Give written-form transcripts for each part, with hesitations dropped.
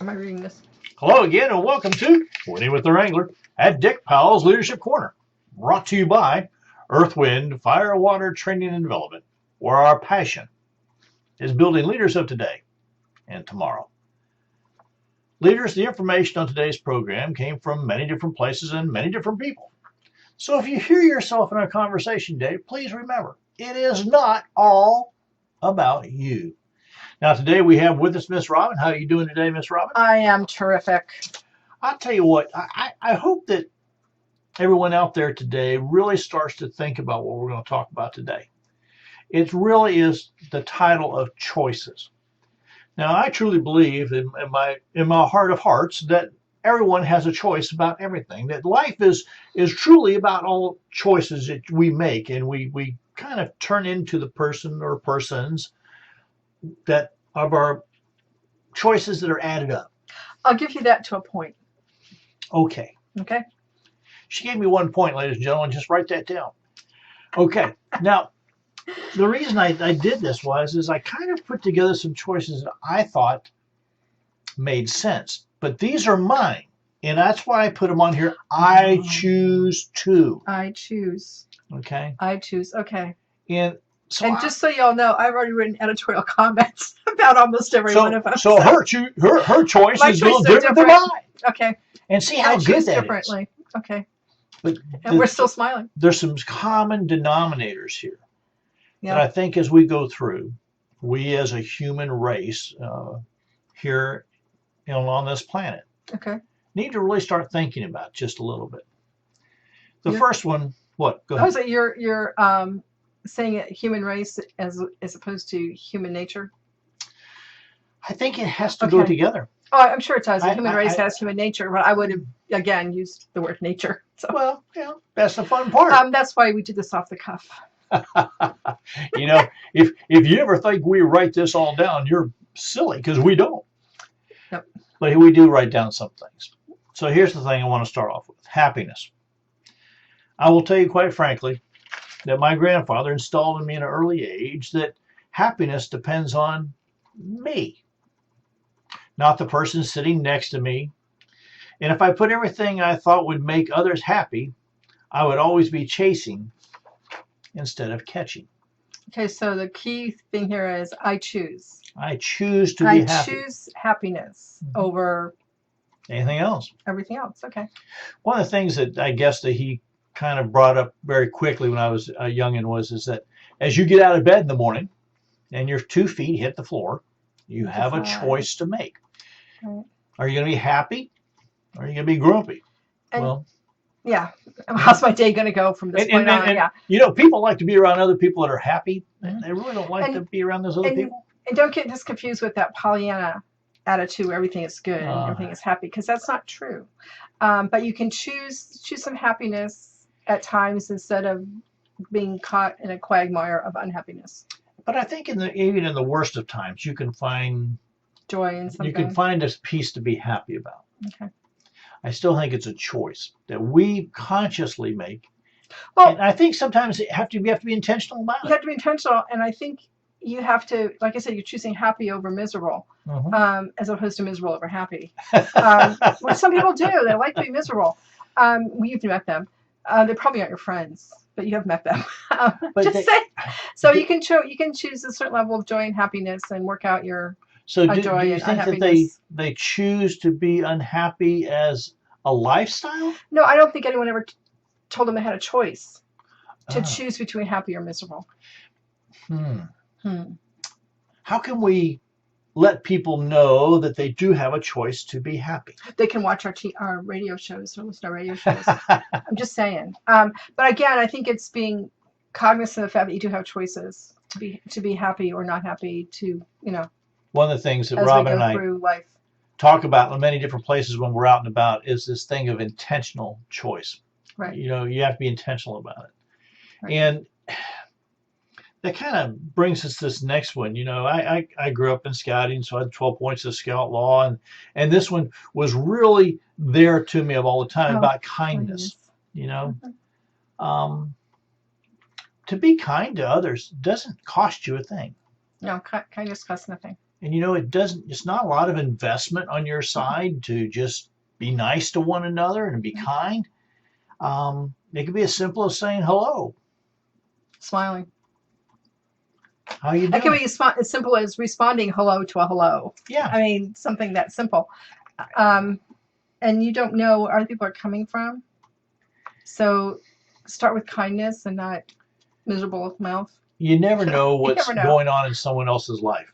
Am I reading this? Hello again and welcome to Winning with the Wrangler at Dick Powell's Leadership Corner. Brought to you by Earth, Wind, Fire, Water, Training and Development, where our passion is building leaders of today and tomorrow. Leaders, the information on today's program came from many different places and many different people. So if you hear yourself in our conversation today, please remember, it is not all about you. Now, today we have with us Miss Robin. How are you doing today, Miss Robin? I am terrific. I'll tell you what, I hope that everyone out there today really starts to think about what we're going to talk about today. It really is the title of choices. Now, I truly believe in my heart of hearts that everyone has a choice about everything, that life is truly about all choices that we make, and we kind of turn into the person or persons that of our choices that are added up. I'll give you that to a point. Okay. Okay. She gave me 1 point, ladies and gentlemen. Just write that down. Okay. Now, the reason I did this is I kind of put together some choices that I thought made sense. But these are mine, and that's why I put them on here. I choose to. I choose. Okay. I choose. Okay. And just so y'all know, I've already written editorial comments about almost every one of them. So her choice is a little different than mine. Okay. And see how good that differently. is. Okay. But we're still smiling. There's some common denominators here. Yeah. And I think as we go through, we as a human race here on this planet need to really start thinking about just a little bit. The first one, what? Go ahead. Oh, so you're saying it human race as opposed to human nature? I think it has to go together. Oh, I'm sure it does. The human race has human nature, but I would have, again, used the word nature. So. Well, yeah, that's the fun part. That's why we did this off the cuff. If you ever think we write this all down, you're silly, because we don't. Yep. But we do write down some things. So here's the thing I want to start off with. Happiness. I will tell you quite frankly that my grandfather installed in me at an early age that happiness depends on me, not the person sitting next to me. And if I put everything I thought would make others happy, I would always be chasing instead of catching. Okay, so the key thing here is I choose. I choose to be happy. I choose happiness over anything else. Everything else, okay. One of the things that I guess that he kind of brought up very quickly when I was a youngin' is that as you get out of bed in the morning and your 2 feet hit the floor, you have a choice to make. Right. Are you going to be happy or are you going to be grumpy? And, yeah. How's my day going to go from this point on? Yeah. People like to be around other people that are happy. And they really don't like to be around those other people. And don't get this confused with that Pollyanna attitude where everything is good and everything is happy, because that's not true. But you can choose some happiness at times instead of being caught in a quagmire of unhappiness. But I think even in the worst of times, you can find joy in something. You can find a piece to be happy about. Okay. I still think it's a choice that we consciously make. Well, and I think sometimes we have to be intentional about it. You have to be intentional, and I think you have to, like I said, you're choosing happy over miserable, as opposed to miserable over happy. Which some people do. They like to be miserable. You've met them. They probably aren't your friends, but you have met them. So you can choose a certain level of joy and happiness and work out your joy and unhappiness. So do you think that they choose to be unhappy as a lifestyle? No, I don't think anyone ever told them they had a choice to choose between happy or miserable. How can we let people know that they do have a choice to be happy? They can watch our radio shows or listen to our radio shows. I'm just saying. But again, I think it's being cognizant of the fact that you do have choices to be happy or not happy. One of the things that Robin and I talk about in many different places when we're out and about is this thing of intentional choice. Right. You have to be intentional about it. Right. And that kind of brings us to this next one. I grew up in scouting, so I had 12 points of scout law, and this one was really there to me all the time about kindness. To be kind to others doesn't cost you a thing. No, kindness costs nothing. And it's not a lot of investment on your side to just be nice to one another and be kind. It could be as simple as saying hello. Smiling. How you doing? It can be as simple as responding hello to a hello. Yeah. I mean, something that simple. And you don't know where other people are coming from. So start with kindness and not miserable mouth. You never know what's going on in someone else's life.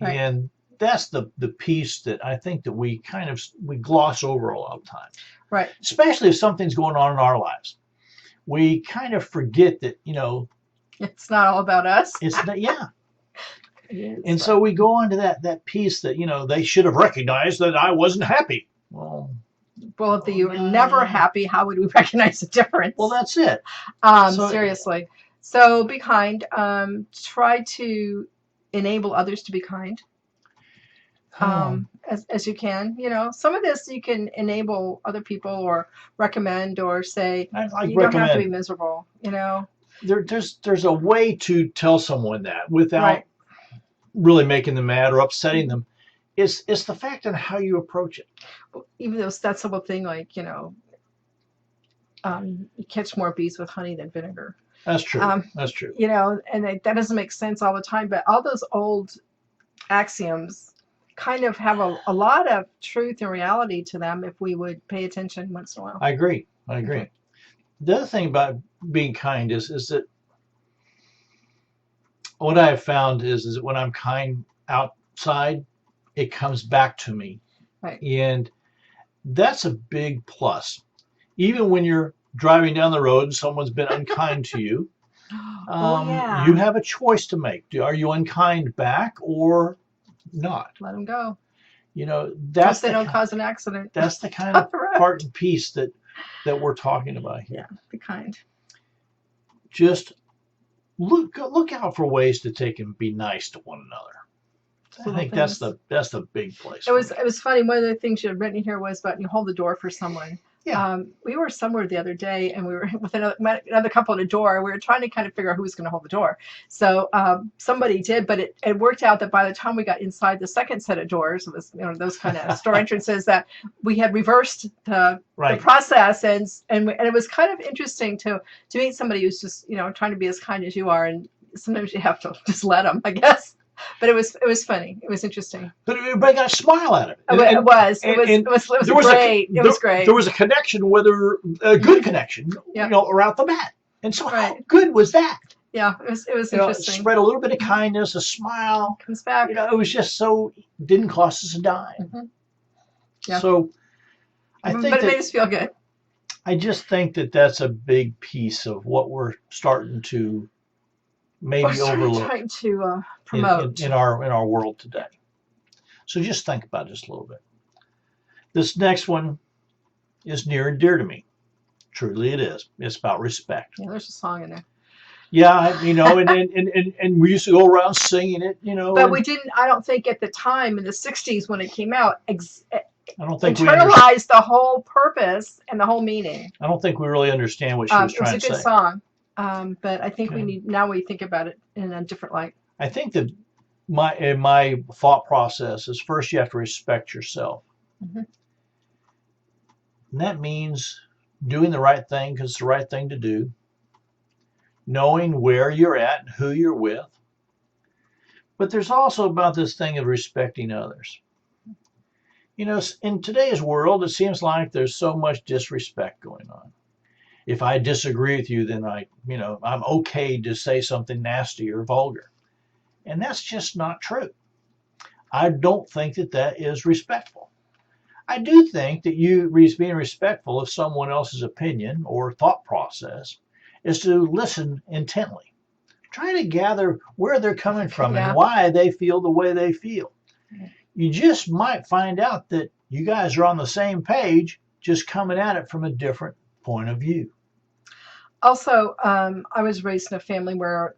Right. And that's the piece that I think that we gloss over a lot of times. Right. Especially if something's going on in our lives. We kind of forget that, it's not all about us. It's not, yeah. And so we go on to that piece that, they should have recognized that I wasn't happy. Well, if you were never happy, how would we recognize the difference? Well, that's it. Seriously. So be kind. Try to enable others to be kind. As you can. Some of this you can enable other people or recommend or say, you don't have to be miserable, There's a way to tell someone that without really making them mad or upsetting them. It's the fact on how you approach it. Even though that's the whole thing, like, you catch more bees with honey than vinegar. That's true. That's true. And that doesn't make sense all the time, but all those old axioms kind of have a lot of truth and reality to them if we would pay attention once in a while. I agree. The other thing about being kind is that what I have found is that when I'm kind outside, it comes back to me. Right. And that's a big plus. Even when you're driving down the road and someone's been unkind to you, you have a choice to make. Are you unkind back or not? Let them go. That's they don't cause an accident. That's the kind of part and piece that we're talking about here. Yeah, be kind. Just look out for ways to take and be nice to one another. I think that's the big place. It was funny. One of the things you had written here was about you hold the door for someone. Yeah. We were somewhere the other day, and we were with another couple at a door. We were trying to kind of figure out who was going to hold the door. So somebody did, but it worked out that by the time we got inside the second set of doors, it was those kind of store entrances, that we had reversed the process, and it was kind of interesting to meet somebody who's just trying to be as kind as you are, and sometimes you have to just let them, I guess. But it was funny. It was interesting. But everybody got a smile at it. It was great. It was great. There was a connection, whether a good connection, right off the bat. And so, how good was that? Yeah, it was interesting. Spread a little bit of kindness, a smile. Comes back. It was just didn't cost us a dime. Mm-hmm. Yeah. So, I think but it made us feel good. I just think that that's a big piece of what we're starting to maybe overlook. Trying to promote in our world today. So just think about it just a little bit. This next one is near and dear to me. Truly it is. It's about respect. Yeah, there's a song in there. Yeah, and we used to go around singing it, But we didn't, I don't think at the time in the 60s when it came out, I don't think internalized the whole purpose and the whole meaning. I don't think we really understand what she was trying to say. It was a good song. But I think we think about it in a different light. I think that my thought process is, first you have to respect yourself. Mm-hmm. And that means doing the right thing because it's the right thing to do. Knowing where you're at and who you're with. But there's also about this thing of respecting others. In today's world, it seems like there's so much disrespect going on. If I disagree with you, then I'm okay to say something nasty or vulgar. And that's just not true. I don't think that is respectful. I do think that being respectful of someone else's opinion or thought process is to listen intently. Try to gather where they're coming from and why they feel the way they feel. You just might find out that you guys are on the same page, just coming at it from a different point of view. Also, I was raised in a family where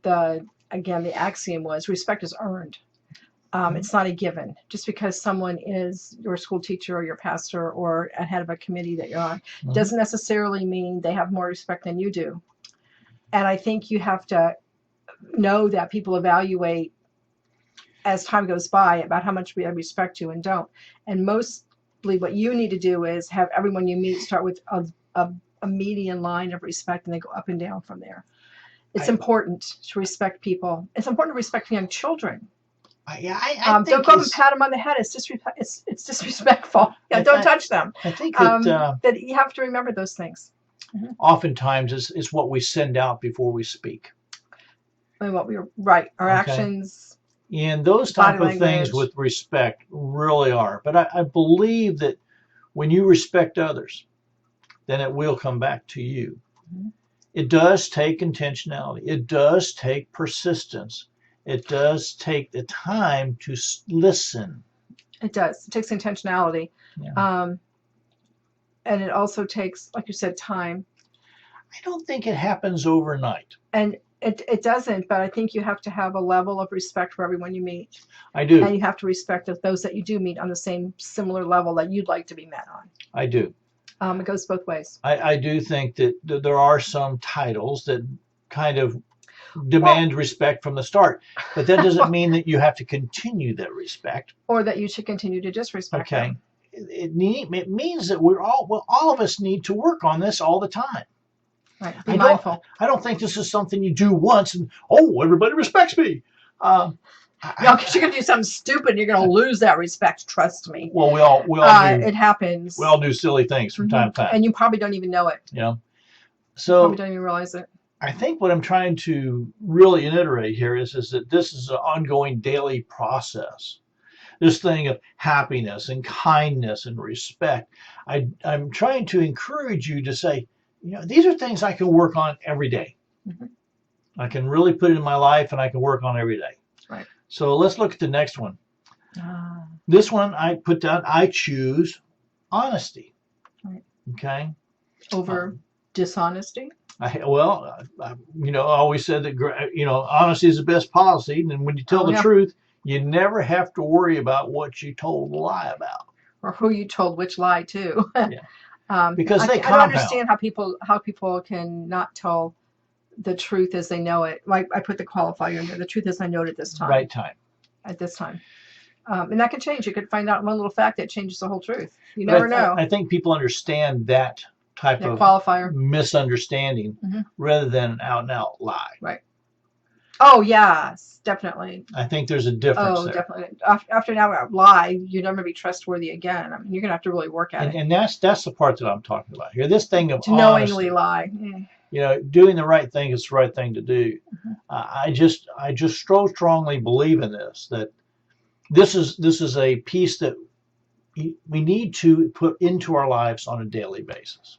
the axiom was respect is earned. It's not a given. Just because someone is your school teacher or your pastor or a head of a committee that you're on doesn't necessarily mean they have more respect than you do. And I think you have to know that people evaluate as time goes by about how much we respect you and don't. And mostly what you need to do is have everyone you meet start with a median line of respect, and they go up and down from there. It's important to respect people. It's important to respect young children. I don't go up and pat them on the head. It's disrespectful. Don't touch them. I think that you have to remember those things. Oftentimes it's what we send out before we speak. And what we are, right. Our actions. And those type of things with respect really are. But I believe that when you respect others, then it will come back to you. It does take intentionality. It does take persistence. It does take the time to listen. It does. It takes intentionality. Yeah. And it also takes, like you said, time. I don't think it happens overnight. And it doesn't, but I think you have to have a level of respect for everyone you meet. I do. And you have to respect those that you do meet on the same similar level that you'd like to be met on. I do. It goes both ways. I do think that there are some titles that kind of demand respect from the start, but that doesn't mean that you have to continue that respect. Or that you should continue to disrespect them. It means that all of us need to work on this all the time. Right. Be mindful. I don't think this is something you do once and, everybody respects me. Because you're going to do something stupid and you're going to lose that respect. Trust me. Well, we all do. It happens. We all do silly things from time to time. And you probably don't even know it. Yeah. So you probably don't even realize it. I think what I'm trying to really iterate here is that this is an ongoing daily process. This thing of happiness and kindness and respect. I'm trying to encourage you to say, these are things I can work on every day. I can really put it in my life and I can work on every day. Right. So let's look at the next one. This one I put down, I choose honesty. Right. Okay. Over dishonesty? I always said that, honesty is the best policy. And when you tell the truth, you never have to worry about what you told a lie about. Or who you told which lie to. Because I don't understand how people can not tell the truth as they know it. Like I put the qualifier in there. The truth as I know it at this time. Right time. At this time. And that can change. You could find out one little fact that changes the whole truth. You never know. I think people understand that type of qualifier misunderstanding rather than an out-and-out lie. Right. Oh, yes, definitely. I think there's a difference there. Definitely. After an out-and-out lie, you're never going to be trustworthy again. I mean, you're going to have to really work at it. And that's the part that I'm talking about here. This thing of to knowingly lie. Doing the right thing is the right thing to do. I just so strongly believe in this, that this is a piece that we need to put into our lives on a daily basis.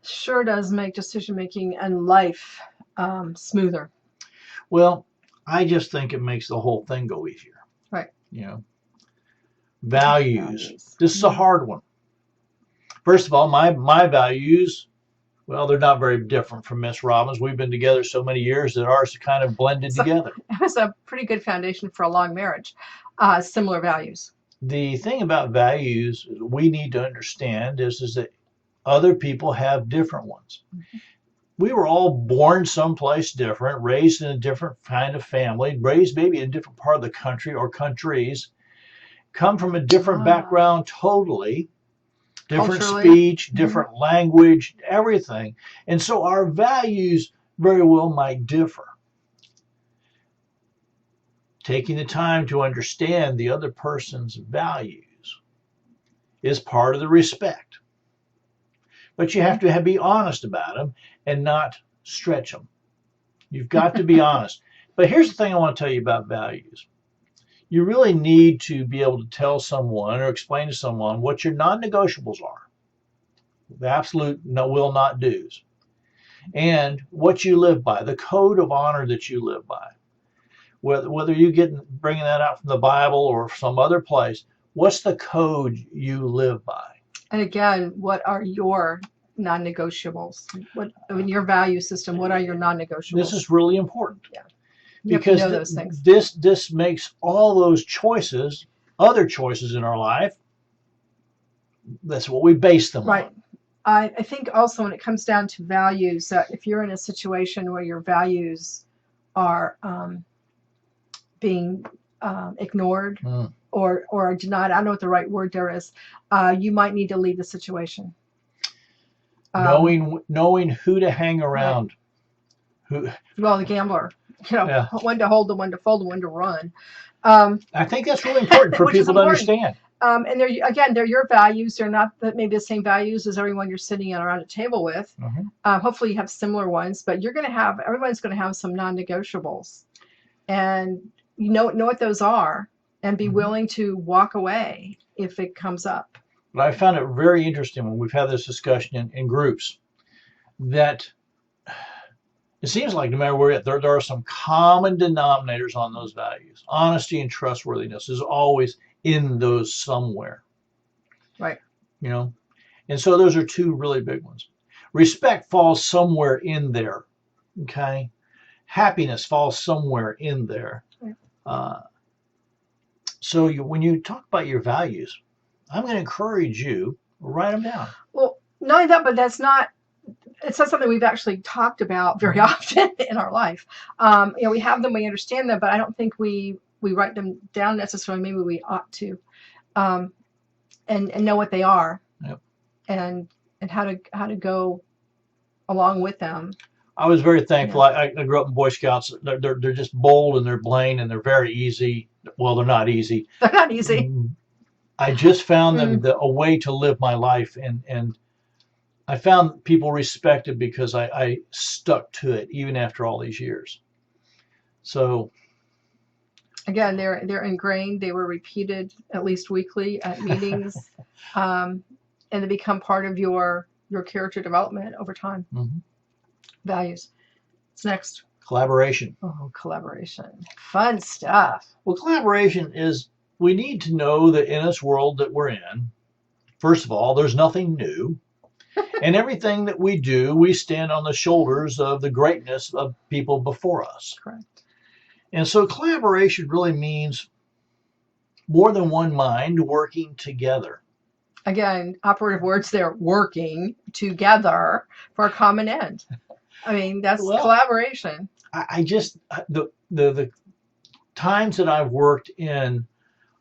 Sure does make decision-making and life smoother. Well, I just think it makes the whole thing go easier. Right. Values. This is a hard one. First of all, my values, well, they're not very different from Miss Robbins. We've been together so many years that ours are kind of blended together. It was a pretty good foundation for a long marriage. Similar values. The thing about values we need to understand is that other people have different ones. We were all born someplace different, raised in a different kind of family, raised maybe in a different part of the country or countries, come from a different background totally, different speech, different language, everything. And so our values very well might differ. Taking the time to understand the other person's values is part of the respect. But you have to be honest about them and not stretch them. You've got to be honest. But here's the thing I want to tell you about values. You really need to be able to tell someone or explain to someone what your non-negotiables are, the absolute will not do's, and what you live by, the code of honor that you live by. Whether you bringing that out from the Bible or some other place, what's the code you live by? And again, what are your non-negotiables? In your value system, what are your non-negotiables? This is really important. Yeah. Because know those things. This makes all those choices, other choices in our life, that's what we base them on. I think also when it comes down to values, that if you're in a situation where your values are being ignored or denied. I don't know what the right word there is. You might need to leave the situation. Knowing who to hang around. Right. Well, the gambler, when to hold, the when to fold, the when to run. I think that's really important for people to understand. And they're your values. They're not maybe the same values as everyone you're sitting around a table with. Hopefully you have similar ones, but everyone's going to have some non-negotiables, and you know what those are, and be willing to walk away if it comes up. But I found it very interesting when we've had this discussion in groups that it seems like no matter where you're at, there are some common denominators on those values. Honesty and trustworthiness is always in those somewhere. Right. And so those are two really big ones. Respect falls somewhere in there. Okay. Happiness falls somewhere in there. Right. So when you talk about your values, I'm going to encourage you to write them down. Well, not only that, but it's not something we've actually talked about very often in our life. We have them, we understand them, but I don't think we write them down necessarily. Maybe we ought to, and know what they are, and how to go along with them. I was very thankful. I grew up in Boy Scouts. They're just bold and they're plain and they're very easy. Well, they're not easy. They're not easy. I just found them a way to live my life, and I found people respected because I stuck to it even after all these years. So again, they're ingrained. They were repeated at least weekly at meetings, and they become part of your character development over time. Values. What's next? Collaboration. Oh, collaboration. Fun stuff. Well, collaboration is, we need to know that in this world that we're in, first of all, there's nothing new. And everything that we do, we stand on the shoulders of the greatness of people before us. Correct. And so collaboration really means more than one mind working together. Again, operative words there, working together for a common end. I mean, that's collaboration. I just, the times that I've worked in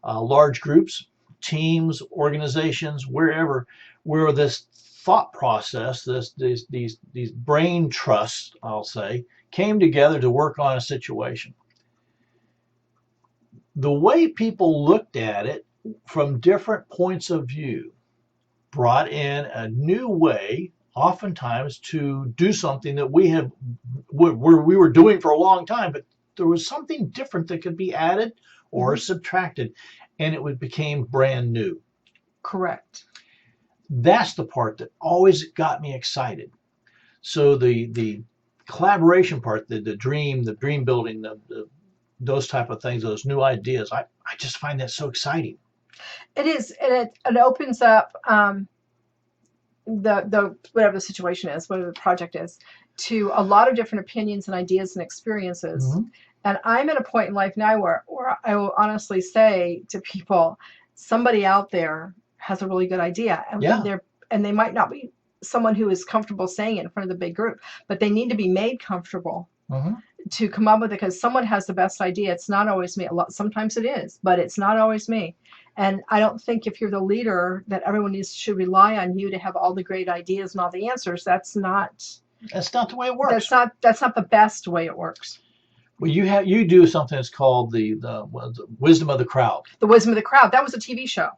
large groups, teams, organizations, wherever, where this thought process, these brain trusts, I'll say, came together to work on a situation. The way people looked at it from different points of view brought in a new way, oftentimes, to do something that we were doing for a long time, but there was something different that could be added or subtracted, and it became brand new. Correct. That's the part that always got me excited. So the collaboration part, the dream building, those type of things, those new ideas, I just find that so exciting. It is, and it opens up the whatever the situation is, whatever the project is, to a lot of different opinions and ideas and experiences. And I'm at a point in life now where I will honestly say to people, somebody out there has a really good idea, and they might not be someone who is comfortable saying it in front of the big group, but they need to be made comfortable to come up with it, because someone has the best idea. It's not always me. Sometimes it is, but it's not always me. And I don't think if you're the leader that everyone should rely on you to have all the great ideas and all the answers. That's not the way it works. That's not the best way it works. Well, you do something that's called the wisdom of the crowd. The wisdom of the crowd. That was a TV show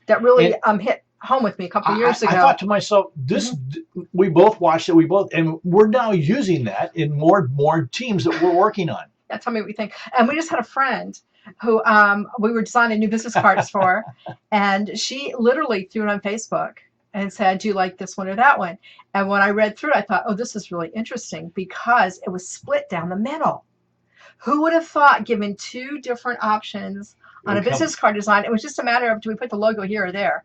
that really hit home with me a couple of years ago. I thought to myself, we both watched it. And we're now using that in more teams that we're working on. Yeah, tell me what you think. And we just had a friend who we were designing new business cards for, and she literally threw it on Facebook and said, do you like this one or that one? And when I read through it, I thought, oh, this is really interesting, because it was split down the middle. Who would have thought, given two different options on a business card design, it was just a matter of, do we put the logo here or there?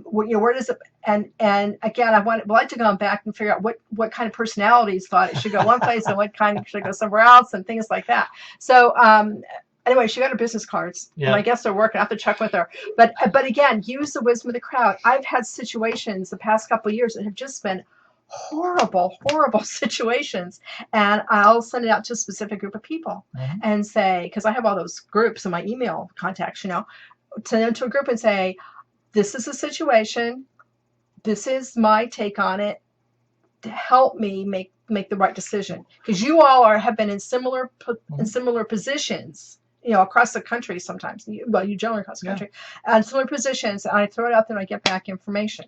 Where does it? And again, I would like to go back and figure out what kind of personalities thought it should go one place and what kind should go somewhere else, and things like that. So anyway, she got her business cards, and I guess they're working. I have to check with her. But again, use the wisdom of the crowd. I've had situations the past couple of years that have just been horrible, horrible situations, and I'll send it out to a specific group of people and say, because I have all those groups in my email contacts, send them to a group and say, this is the situation. This is my take on it. To help me make the right decision, because you all have been in similar positions, across the country sometimes. You generally across the country, and similar positions. And I throw it out there and I get back information.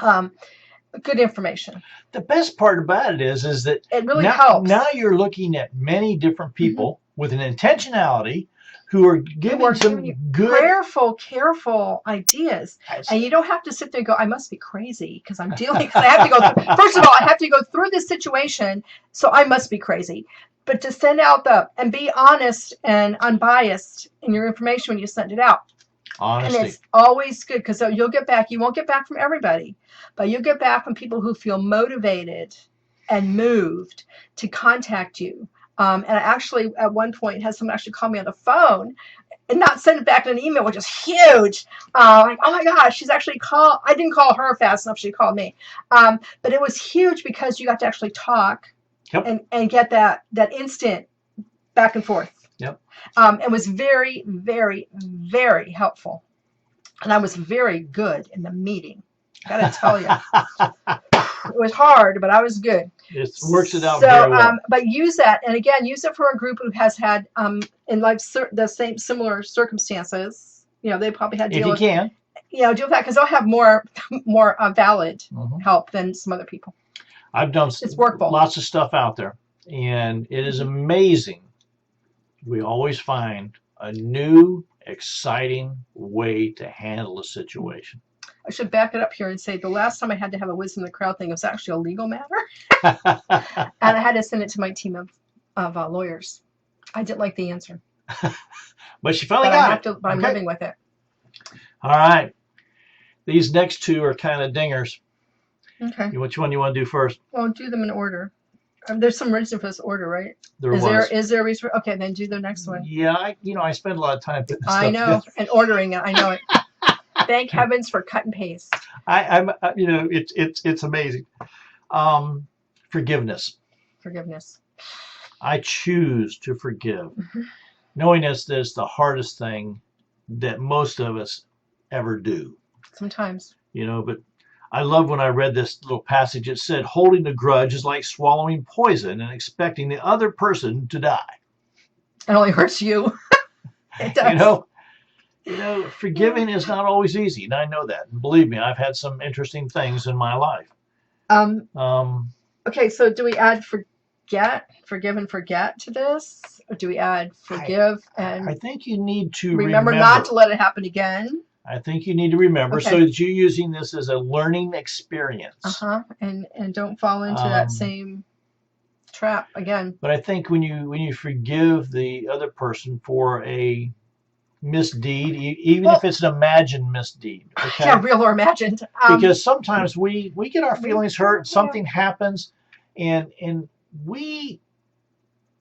Good information. The best part about it is that it really helps. Now you're looking at many different people with an intentionality who are giving some good, careful ideas. And you don't have to sit there and go, I must be crazy because I'm dealing. Because I have to go through, first of all, I have to go through this situation, so I must be crazy. But to send out and be honest and unbiased in your information when you send it out. Honesty. And it's always good, because you'll get back. You won't get back from everybody, but you'll get back from people who feel motivated and moved to contact you. And I actually, at one point, had someone actually call me on the phone and not send it back in an email, which is huge. Like, oh my gosh, she's actually called. I didn't call her fast enough. She called me. But it was huge because you got to actually talk and get that instant back and forth. Yep. It was very, very, very helpful. And I was very good in the meeting. Got to tell you. It was hard, but I was good. It works it out very well. But use that, and again, use it for a group who has had in life the similar circumstances. They probably had deal with that, because they'll have more valid help than some other people. I've done workable. Lots of stuff out there, and it is amazing. We always find a new, exciting way to handle a situation. I should back it up here and say the last time I had to have a wisdom of the crowd thing, it was actually a legal matter. And I had to send it to my team of lawyers. I didn't like the answer. But she finally got it. But I'm living with it. All right. These next two are kind of dingers. Okay. Which one do you want to do first? Well, do them in order. There's some reason for this order, right? Is there a reason? Okay, then do the next one. Yeah, I spend a lot of time putting this stuff together. And ordering it. I know it. Thank heavens for cut and paste. It's amazing. Forgiveness. I choose to forgive, knowing that it's the hardest thing that most of us ever do. Sometimes. But I love when I read this little passage. It said, holding a grudge is like swallowing poison and expecting the other person to die. It only hurts you. It does. Forgiving is not always easy, and I know that. And believe me, I've had some interesting things in my life. Okay, so do we add forgive and forget to this? Or do we add forgive and... I think you need to remember not to let it happen again. I think you need to remember so that you're using this as a learning experience. And don't fall into that same trap again. But I think when you forgive the other person for a misdeed, even if it's an imagined misdeed. Okay? Yeah, real or imagined. Because sometimes we get our feelings hurt, something happens, and we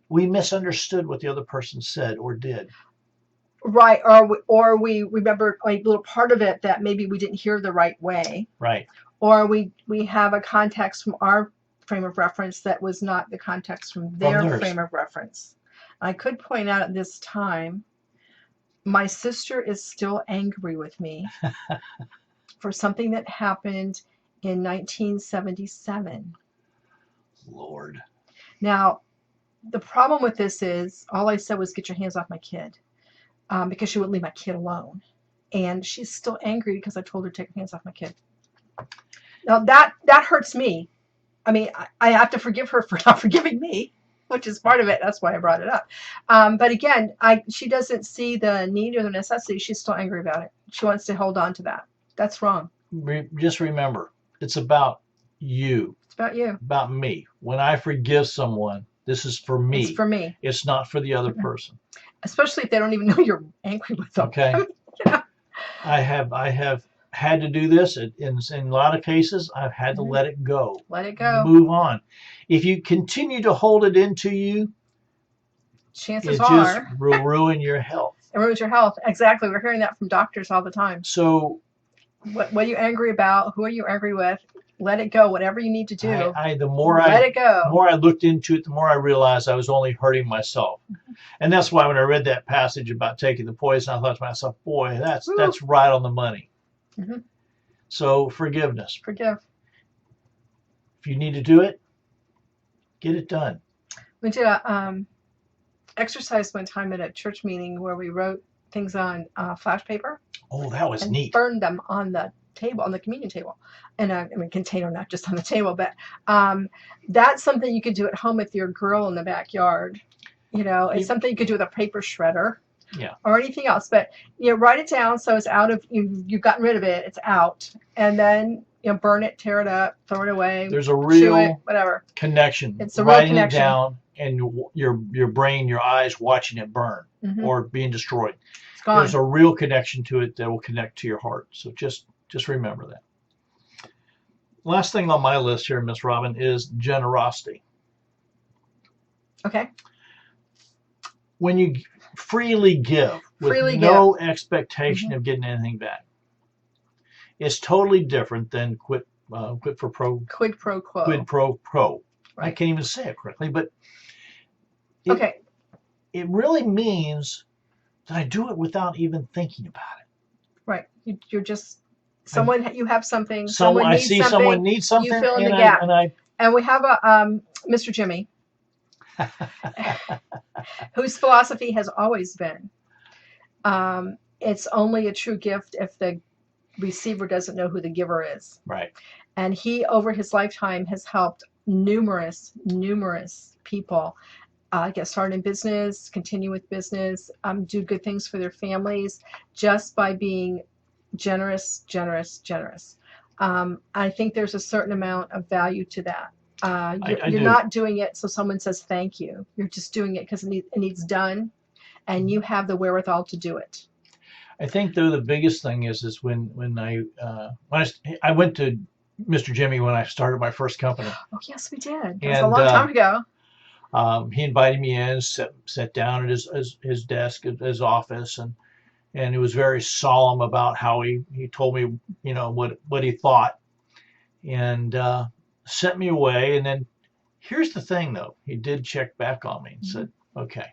misunderstood what the other person said or did. Right, or we remember a little part of it that maybe we didn't hear the right way. Right. Or we have a context from our frame of reference that was not the context from their frame of reference. I could point out at this time, my sister is still angry with me for something that happened in 1977. Lord. Now, the problem with this is, all I said was, get your hands off my kid, because she wouldn't leave my kid alone. And she's still angry because I told her to take her hands off my kid. Now, that hurts me. I mean, I have to forgive her for not forgiving me, which is part of it. That's why I brought it up. But again, she doesn't see the need or the necessity. She's still angry about it. She wants to hold on to that. That's wrong. Just remember, it's about you. It's about you. About me. When I forgive someone, this is for me. It's for me. It's not for the other person. Especially if they don't even know you're angry with them. Okay. I have had to do this in a lot of cases. I've had to let it go. Let it go. Move on. If you continue to hold it into you, chances it are just will ruin your health. It ruins your health. Exactly. We're hearing that from doctors all the time. So What are you angry about? Who are you angry with? Let it go. Whatever you need to do. The let it go. more I looked into it, the more I realized I was only hurting myself. And that's why when I read that passage about taking the poison, I thought to myself, boy, that's right on the money. Mm-hmm. So forgiveness. Forgive. If you need to do it, get it done. We did a exercise one time at a church meeting where we wrote things on flash paper. Oh, that was neat. Burned them on the table, on the communion table, and container, not just on the table. But that's something you could do at home with your grill in the backyard. It's something you could do with a paper shredder. Yeah. Or anything else, but write it down so it's out of you've gotten rid of it. It's out, and then burn it, tear it up, throw it away. There's a real whatever connection. It's a real writing connection. it down, and your brain, your eyes watching it burn or being destroyed. It's gone. There's a real connection to it that will connect to your heart. So just remember that. Last thing on my list here, Miss Robin, is generosity. Okay. When you freely give with no expectation of getting anything back, it's totally different than quid pro quo. Quid pro quo. Right. I can't even say it correctly, but it really means that I do it without even thinking about it. Right. You're just you have something. I see someone needs something. You fill in the gap. And we have a Mr. Jimmy, whose philosophy has always been, it's only a true gift if the receiver doesn't know who the giver is. Right. And he, over his lifetime, has helped numerous people get started in business, continue with business, do good things for their families, just by being generous. I think there's a certain amount of value to that. You're not doing it so someone says thank you. You're just doing it because it needs done, and you have the wherewithal to do it. I think, though, the biggest thing is when I went to Mr. Jimmy when I started my first company. Oh, yes, we did. That was a long time ago. He invited me in, sat down at his desk, at his office, and he was very solemn about how he told me, what he thought, and sent me away. And then here's the thing, though. He did check back on me and said, okay,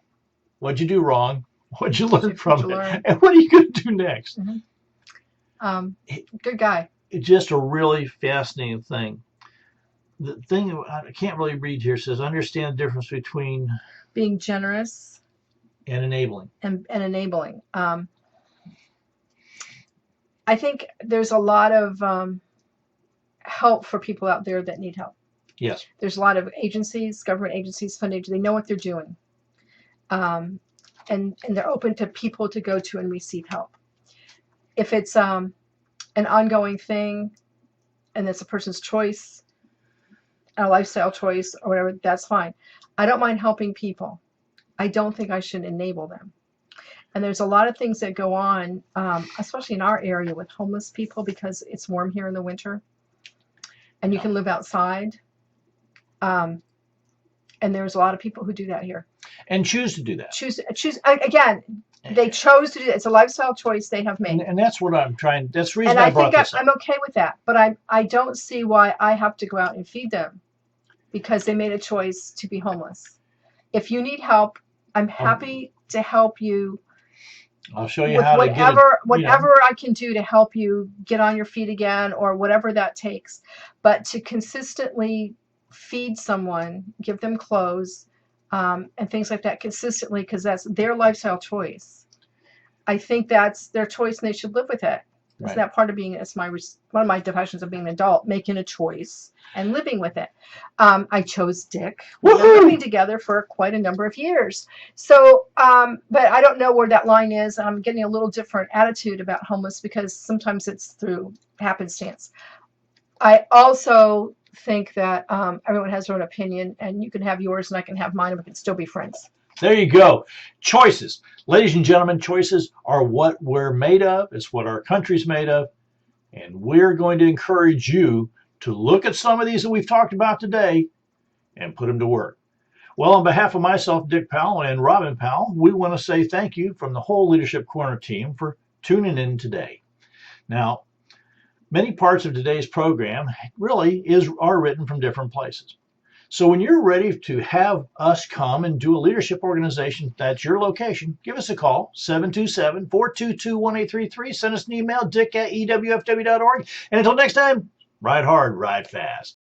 what'd you do wrong? What'd you learn from it? And what are you going to do next? Good guy. It's just a really fascinating thing. The thing I can't really read here says, understand the difference between being generous and enabling. And enabling. I think there's a lot of help for people out there that need help. Yes. There's a lot of agencies, government agencies, fund agencies. They know what they're doing. And they're open to people to go to and receive help. If it's an ongoing thing and it's a person's choice, a lifestyle choice or whatever, that's fine. I don't mind helping people. I don't think I should enable them. And there's a lot of things that go on, especially in our area with homeless people, because it's warm here in the winter and you can live outside. And there's a lot of people who do that here. And choose to do that. Choose again. They chose to do that. It's a lifestyle choice they have made. And that's what I'm trying. That's the reason I brought this up. I'm okay with that. But I don't see why I have to go out and feed them because they made a choice to be homeless. If you need help, I'm happy to help you. I'll show you how to get whatever I can do to help you get on your feet again or whatever that takes. But to consistently feed someone, give them clothes, and things like that consistently, because that's their lifestyle choice. I think that's their choice and they should live with it. Isn't that part of being, one of my definitions of being an adult, making a choice and living with it. I chose Dick. We've been living together for quite a number of years. So, but I don't know where that line is. I'm getting a little different attitude about homeless because sometimes it's through happenstance. I also think that everyone has their own opinion, and you can have yours and I can have mine, and we can still be friends. There you go. Choices. Ladies and gentlemen, choices are what we're made of. It's what our country's made of. And we're going to encourage you to look at some of these that we've talked about today and put them to work. Well, on behalf of myself, Dick Powell, and Robin Powell, we want to say thank you from the whole Leadership Corner team for tuning in today. Now, Many parts of today's program really are written from different places. So when you're ready to have us come and do a leadership organization at your location, give us a call, 727-422-1833. Send us an email, dick@ewfw.org. And until next time, ride hard, ride fast.